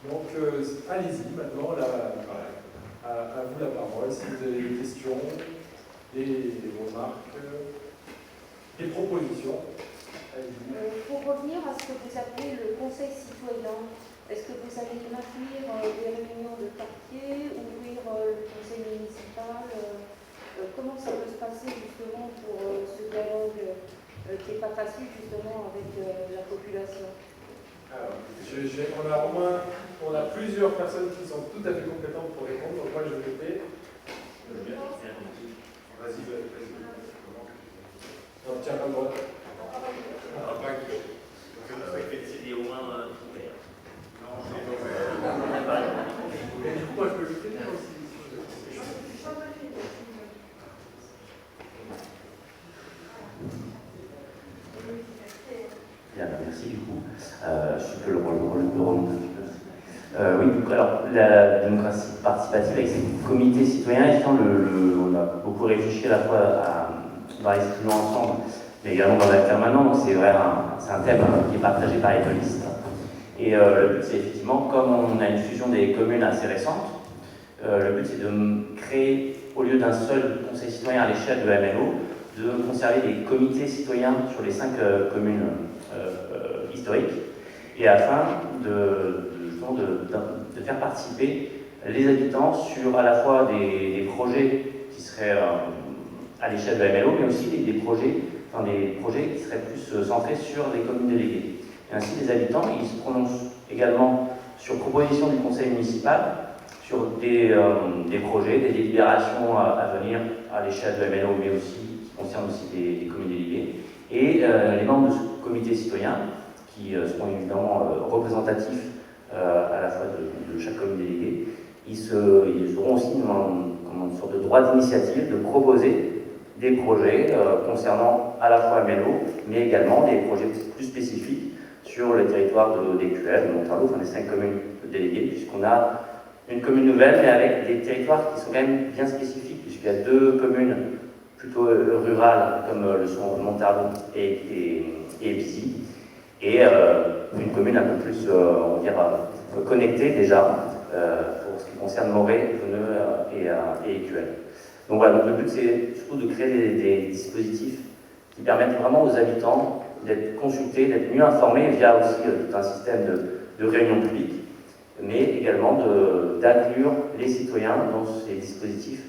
Donc, allez-y, maintenant, à vous la parole, si vous avez des questions, des remarques, des propositions. Pour revenir à ce que vous appelez le conseil citoyen, est-ce que vous allez maintenir des réunions de quartier, ouvrir le conseil municipal comment ça peut se passer justement pour ce dialogue qui n'est pas facile justement avec la population? Alors, on a plusieurs personnes qui sont tout à fait compétentes pour répondre, donc moi je vais répéter. Vas-y. Non, tiens, pas le droit. C'est au moins ouvert. Et du coup, moi je peux le faire aussi. Bien, merci du coup. Je peux le remonter un petit peu. Oui, donc, alors la démocratie participative avec ces comités citoyens, on a beaucoup réfléchi à la fois dans les instruments ensemble, mais également dans l'acte permanent, donc c'est un thème qui est partagé par les polices. Et le but, c'est effectivement, comme on a une fusion des communes assez récente, le but, c'est de créer, au lieu d'un seul conseil citoyen à l'échelle de la MLO, de conserver des comités citoyens sur les 5 communes historiques, et afin de faire participer les habitants sur à la fois des projets qui seraient à l'échelle de la MLO, mais aussi des projets qui seraient plus centrés sur les communes déléguées. Et ainsi, les habitants, ils se prononcent également sur proposition du conseil municipal sur des projets, des délibérations à venir à l'échelle de la MLO, mais aussi qui concernent aussi des communes déléguées. Et les membres de ce comité citoyen, qui seront évidemment représentatifs à la fois de chaque commune déléguée, ils auront aussi une sorte de droit d'initiative de proposer des projets concernant à la fois MLO, mais également des projets plus spécifiques sur le territoire des QL, de Montarlot, enfin des 5 communes déléguées, puisqu'on a une commune nouvelle, mais avec des territoires qui sont quand même bien spécifiques, puisqu'il y a 2 communes plutôt rurales, comme le sont Montarlot et Bisy, et une commune un peu plus, on va dire, connectée déjà, pour ce qui concerne Morée, Veneux et Écuelle. Donc voilà, donc le but c'est surtout de créer des dispositifs qui permettent vraiment aux habitants d'être consultés, d'être mieux informés via aussi tout un système de réunions publiques, mais également d'inclure les citoyens dans ces dispositifs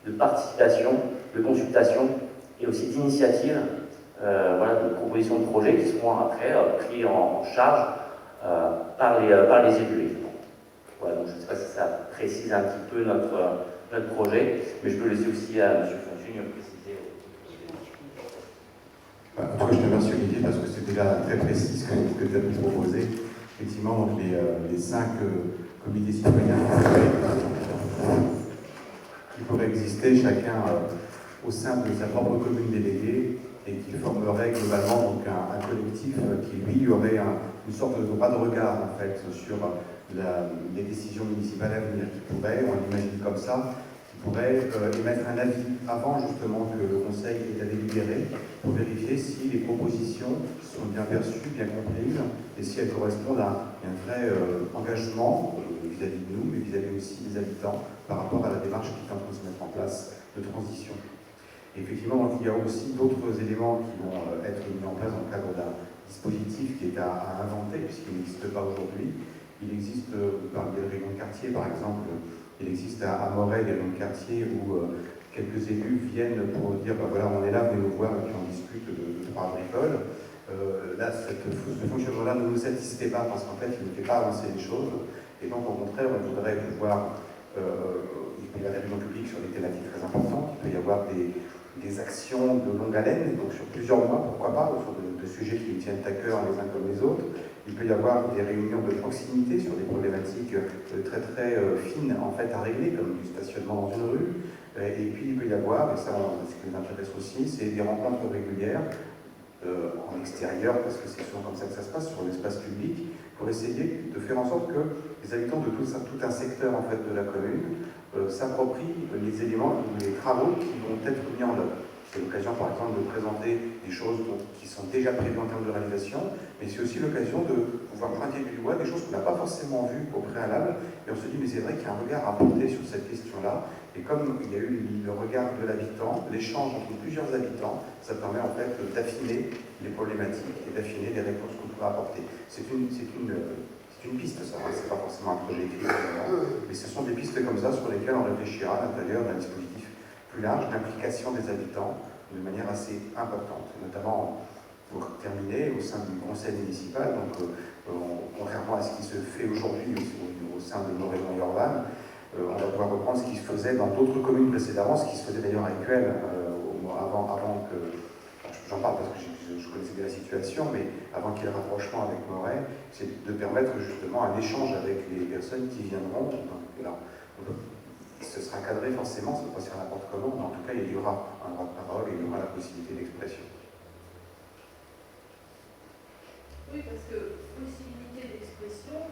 de participation, de consultation et aussi d'initiative, de propositions de projets qui seront après pris en charge par les élus. Voilà, donc je ne sais pas si ça précise un petit peu notre projet, mais je peux laisser aussi à M. Fontaine préciser. En tout cas, je te remercie Olivier parce que c'était là très précis ce que tu as pu proposer. Effectivement, donc les 5 comités citoyens qui pourraient exister chacun au sein de sa propre commune déléguée et qui formerait globalement donc un collectif qui lui aurait une sorte de droit de regard en fait sur les décisions municipales à venir, qui pourrait, on l'imagine comme ça, qui pourrait émettre un avis avant justement que le Conseil ait à délibérer pour vérifier si les propositions sont bien perçues, bien comprises et si elles correspondent à un vrai engagement vis-à-vis de nous, mais vis-à-vis aussi des habitants par rapport à la démarche qui est en train de se mettre en place de transition. Et effectivement, donc, il y a aussi d'autres éléments qui vont être mis en place dans le cadre d'un dispositif qui est à inventer, puisqu'il n'existe pas aujourd'hui. Il existe, par des réunions de quartier, par exemple, il existe à Morey des réunions de quartier où quelques élus viennent pour dire voilà, on est là, venez nous voir, et puis on discute de droit agricole. Là, ce fonctionnement-là ne nous satisfait pas parce qu'en fait, il ne fait pas avancer les choses. Et donc, au contraire, on voudrait pouvoir. Il peut y avoir des réunions publiques sur des thématiques très importantes, il peut y avoir des actions de longue haleine, donc sur plusieurs mois, pourquoi pas, autour de sujets qui nous tiennent à cœur les uns comme les autres. Il peut y avoir des réunions de proximité sur des problématiques très très fines en fait à régler, comme du stationnement dans une rue. Et puis il peut y avoir, et ça ce qui nous intéresse aussi, c'est des rencontres régulières en extérieur, parce que c'est souvent comme ça que ça se passe, sur l'espace public, pour essayer de faire en sorte que les habitants de tout un secteur en fait, de la commune s'approprient les éléments, les travaux qui vont être mis en œuvre. C'est l'occasion, par exemple, de présenter des choses qui sont déjà prévues en termes de réalisation, mais c'est aussi l'occasion de pouvoir pointer du doigt des choses qu'on n'a pas forcément vues au préalable, et on se dit, mais c'est vrai qu'il y a un regard à porter sur cette question-là, et comme il y a eu le regard de l'habitant, l'échange entre plusieurs habitants, ça permet en fait d'affiner les problématiques et d'affiner les réponses qu'on pourra apporter. C'est une piste, ça, hein, c'est pas forcément un projet écrit, mais ce sont des pistes comme ça sur lesquelles on réfléchira à l'intérieur d'un dispositif plus large d'implication des habitants de manière assez importante, notamment pour terminer au sein du conseil municipal, donc contrairement à ce qui se fait aujourd'hui au sein de nos régions urbaines, on va pouvoir reprendre ce qui se faisait dans d'autres communes précédemment, ce qui se faisait d'ailleurs à Écuelle avant que, j'en parle parce que je connaissais bien la situation, mais avant qu'il y ait le rapprochement avec Moret, c'est de permettre justement un échange avec les personnes qui viendront. Ce sera cadré forcément, ça ne peut pas se faire n'importe comment, mais en tout cas il y aura un droit de parole et il y aura la possibilité d'expression. Oui, parce que possibilité d'expression,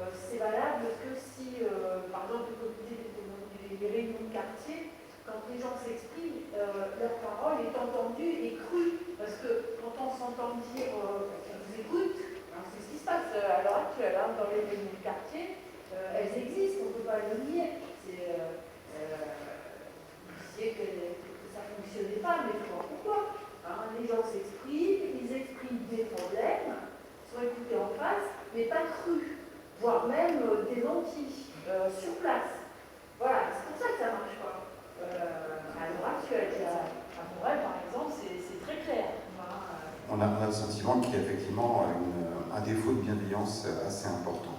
c'est valable que si, par exemple, les réunions de quartier, quand les gens s'expriment, leur parole est entendue et crue. Parce que quand on s'entend dire on vous écoute, hein, c'est ce qui se passe à l'heure actuelle hein, dans les réunions de quartier, elles existent, on ne peut pas le nier. Vous disiez que ça ne fonctionnait pas, mais il faut voir pourquoi. Hein, les gens s'expriment, ils expriment des problèmes, sont écoutés en face, mais pas crus, voire même démentis, sur place. Voilà, c'est pour ça que ça ne marche pas. À l'heure actuelle, à Morel, par exemple, c'est très clair. On a le sentiment qu'il y a effectivement un défaut de bienveillance assez important.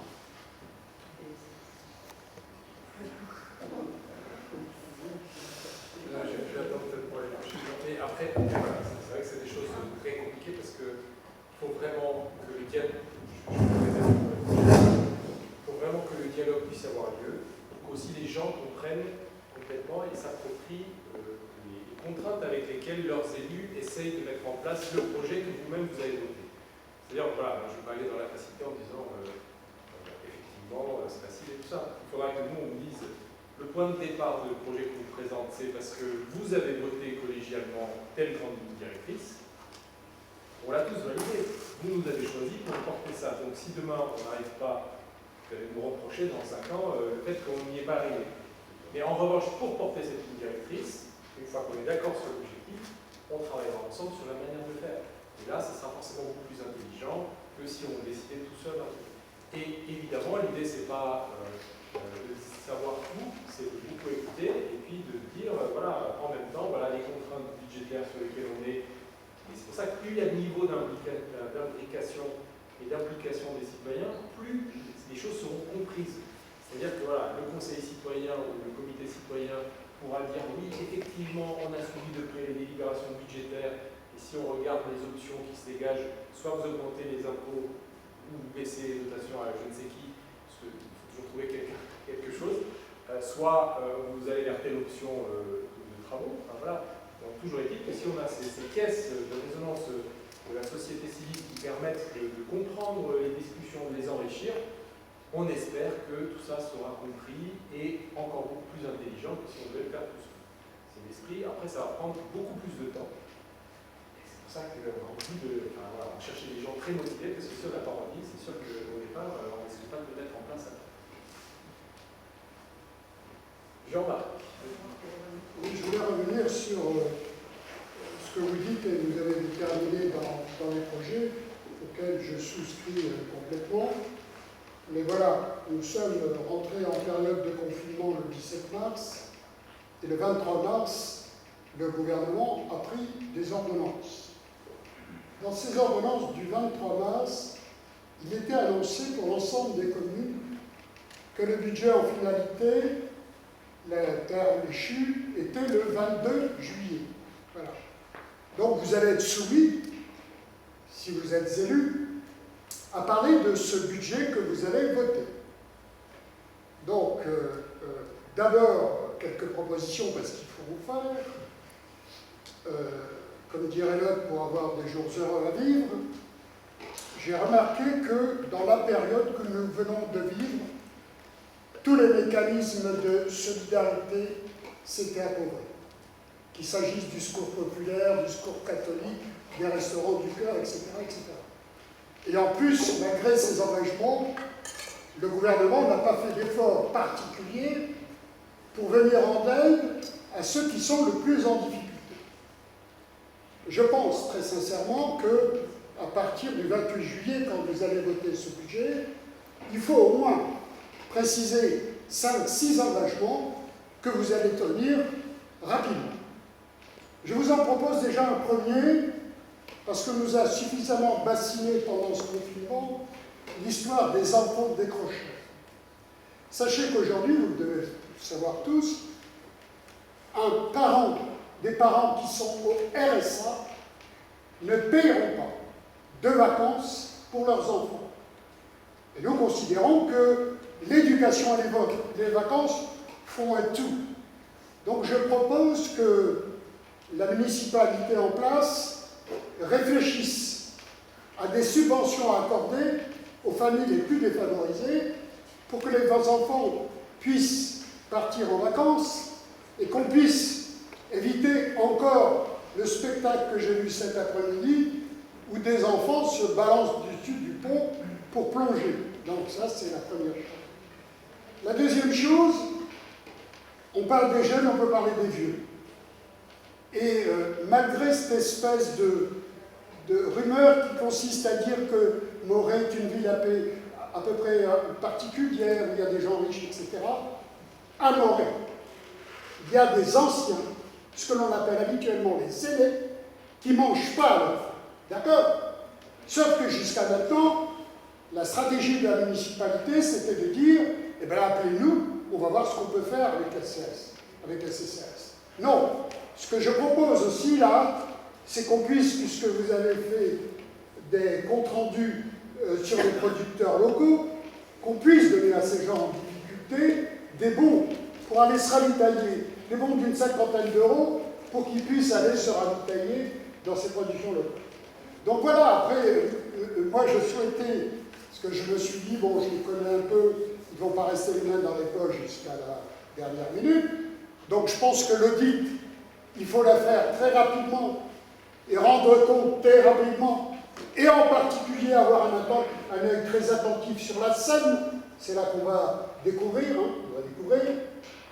J'attends peut-être pour les prochaines journées. Après, voilà, c'est vrai que c'est des choses très compliquées parce qu'il faut vraiment que le dialogue, puisse avoir lieu, pour qu'aussi les gens comprennent complètement et s'approprient les contraintes avec lesquelles leurs élus essayent de mettre en place le projet que vous-même vous avez voté. C'est-à-dire, voilà, je ne vais pas aller dans la facilité en disant effectivement c'est facile et tout ça. Il faudra que nous on nous dise le point de départ du projet qu'on vous présente, c'est parce que vous avez voté collégialement telle grande ligne directrice. On l'a tous validé. Vous nous avez choisi pour porter ça. Donc si demain on n'arrive pas, vous allez nous reprocher dans 5 ans le fait qu'on n'y est pas arrivé. Mais en revanche, pour porter cette ligne directrice, une fois qu'on est d'accord sur l'objectif, on travaillera ensemble sur la manière de faire. Et là, ça sera forcément beaucoup plus intelligent que si on décidait tout seul. Et évidemment, l'idée, c'est pas de savoir tout, c'est de beaucoup écouter et puis de dire, voilà, en même temps, voilà les contraintes budgétaires sur lesquelles on est. Et c'est pour ça que plus il y a de niveau d'implication et d'implication des citoyens, plus les choses seront comprises. C'est-à-dire que voilà, le conseil citoyen ou le comité citoyen pourra dire oui, effectivement, on a suivi de près les délibérations budgétaires, et si on regarde les options qui se dégagent, soit vous augmentez les impôts ou vous baissez les dotations à je ne sais qui, parce qu'il faut toujours trouver quelque chose, soit vous allez vers telle option de travaux. Enfin, voilà. Donc toujours est-il que si on a ces caisses de résonance de la société civile qui permettent de comprendre les discussions, de les enrichir, on espère que tout ça sera compris et encore beaucoup plus intelligent que si on devait le faire tout seul. C'est l'esprit. Après, ça va prendre beaucoup plus de temps. Et c'est pour ça qu'on on cherchait des gens très motivés, parce que c'est sûr, la parodie, c'est sûr qu'au départ, on n'essaie pas de le mettre en place à temps. Jean-Marc. Oui, je voulais revenir sur ce que vous dites et vous avez déterminé dans les projets auxquels je souscris complètement. Mais voilà, nous sommes rentrés en période de confinement le 17 mars et le 23 mars, le gouvernement a pris des ordonnances. Dans ces ordonnances du 23 mars, il était annoncé pour l'ensemble des communes que le budget en finalité, la terme échue, était le 22 juillet. Voilà. Donc vous allez être soumis, si vous êtes élus, à parler de ce budget que vous allez voter. Donc, d'abord, quelques propositions parce qu'il faut vous faire. Comme dirait l'autre, pour avoir des jours heureux à vivre, j'ai remarqué que dans la période que nous venons de vivre, tous les mécanismes de solidarité s'étaient appauvris. qu'il s'agisse du secours populaire, du secours catholique, des restaurants du cœur, etc., etc. Et en plus, malgré ces engagements, le gouvernement n'a pas fait d'efforts particuliers pour venir en aide à ceux qui sont le plus en difficulté. Je pense très sincèrement que, à partir du 28 juillet, quand vous allez voter ce budget, il faut au moins préciser 5-6 engagements que vous allez tenir rapidement. Je vous en propose déjà un premier, parce que nous a suffisamment bassiné pendant ce confinement l'histoire des enfants décrocheurs. Sachez qu'aujourd'hui, vous le devez savoir tous, des parents qui sont au RSA ne paieront pas de vacances pour leurs enfants. Et nous considérons que l'éducation et les vacances font un tout. Donc je propose que la municipalité en place réfléchisse à des subventions à accorder aux familles les plus défavorisées pour que les enfants puissent partir en vacances et qu'on puisse éviter encore le spectacle que j'ai vu cet après-midi où des enfants se balancent du dessus du pont pour plonger. Donc ça, c'est la première chose. La deuxième chose, on parle des jeunes, on peut parler des vieux. Et malgré cette espèce de rumeur qui consiste à dire que Morez est une ville à peu près particulière, où il y a des gens riches, etc., à Morez, il y a des anciens, ce que l'on appelle habituellement les aînés, qui ne mangent pas à leur faim. D'accord? Sauf que jusqu'à maintenant, la stratégie de la municipalité, c'était de dire, eh bien appelez-nous, on va voir ce qu'on peut faire avec la CCAS. Non, ce que je propose aussi là, c'est qu'on puisse, puisque vous avez fait des comptes rendus sur les producteurs locaux, qu'on puisse donner à ces gens en difficulté des bons pour aller se ravitailler, des bons d'une 50aine d'euros pour qu'ils puissent aller se ravitailler dans ces productions locales. Donc voilà, après, moi je souhaitais, parce que je me suis dit, bon, je les connais un peu, ils ne vont pas rester les mains dans les poches jusqu'à la dernière minute, donc je pense que l'audit, il faut la faire très rapidement et rendre compte très rapidement, et en particulier avoir un œil très attentif sur la scène. C'est là qu'on va découvrir,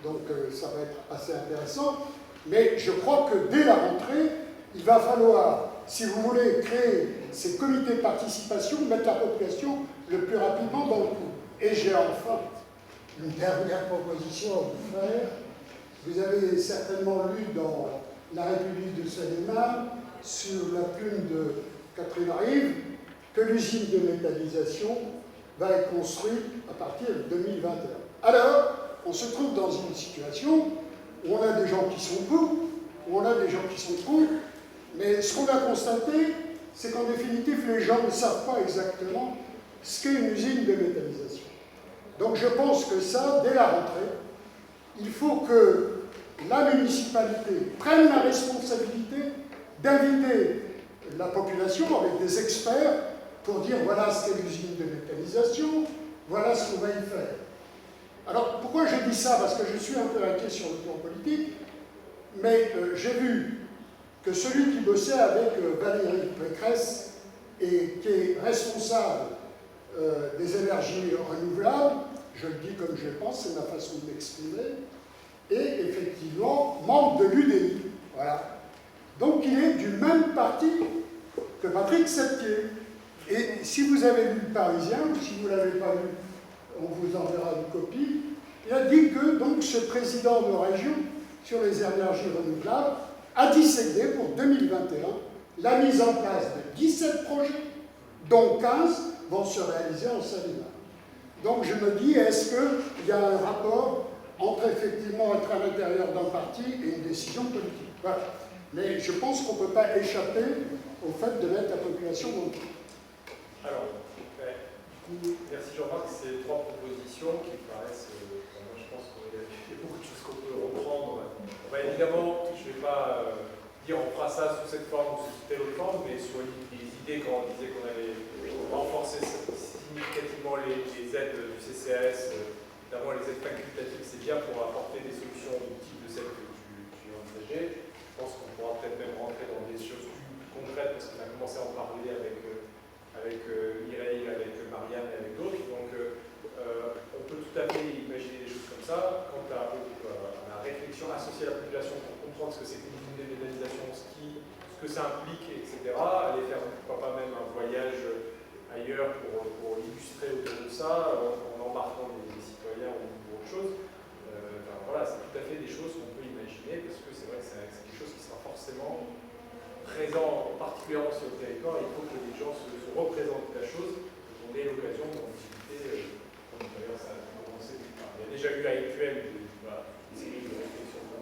donc ça va être assez intéressant. Mais je crois que dès la rentrée, il va falloir, si vous voulez créer ces comités de participation, mettre la population le plus rapidement dans le coup. Et j'ai enfin une dernière proposition à vous faire. Vous avez certainement lu dans La République de Seine-et-Marne, sur la plume de Catherine Rive, que l'usine de métallisation va être construite à partir de 2021. Alors, on se trouve dans une situation où on a des gens qui sont pour, où on a des gens qui sont contre, mais ce qu'on a constaté, c'est qu'en définitive, les gens ne savent pas exactement ce qu'est une usine de métallisation. Donc je pense que ça, dès la rentrée, il faut que la municipalité prenne la responsabilité d'inviter la population avec des experts pour dire voilà ce qu'est l'usine de métallisation, voilà ce qu'on va y faire. Alors pourquoi je dis ça? Parce que je suis un peu inquiet sur le plan politique, mais j'ai vu que celui qui bossait avec Valérie Pécresse et qui est responsable des énergies renouvelables, je le dis comme je le pense, c'est ma façon de m'exprimer, et effectivement membre de l'UDI. Voilà. Donc il est du même parti que Patrick Septier. Et si vous avez lu le Parisien, ou si vous ne l'avez pas lu, on vous enverra une copie, il a dit que donc, ce président de région sur les énergies renouvelables a décidé pour 2021 la mise en place de 17 projets, dont 15 vont se réaliser en Seine-et-Marne. Donc je me dis, est-ce qu'il y a un rapport entre effectivement être à l'intérieur d'un parti et une décision politique? Voilà. Mais je pense qu'on ne peut pas échapper au fait de mettre la population dans le coup. Alors, du coup, merci Jean-Marc, ces trois propositions qui me paraissent, moi je pense qu'il y a beaucoup de choses qu'on peut reprendre. On va évidemment, je ne vais pas dire on fera ça sous cette forme ou sous telle autre forme, mais sur les idées quand on disait qu'on allait renforcer significativement les aides du CCAS, notamment les aides facultatives, c'est bien pour apporter des solutions du type de celles que tu envisageais. pense qu'on pourra peut-être même rentrer dans des choses plus concrètes parce qu'on a commencé à en parler avec Mireille, avec Marianne et avec d'autres. Donc on peut tout à fait imaginer des choses comme ça. Quant à la réflexion associée à la population pour comprendre ce que c'est qu'une unité de méthanisation au ski, ce que ça implique, etc. Aller faire pourquoi pas même un voyage ailleurs pour illustrer autour de ça, en embarquant des citoyens ou autre chose. Voilà, c'est tout à fait des choses qu'on peut imaginer parce que c'est vrai que c'est quelque chose qui sera forcément présent, particulièrement sur le territoire. Il faut que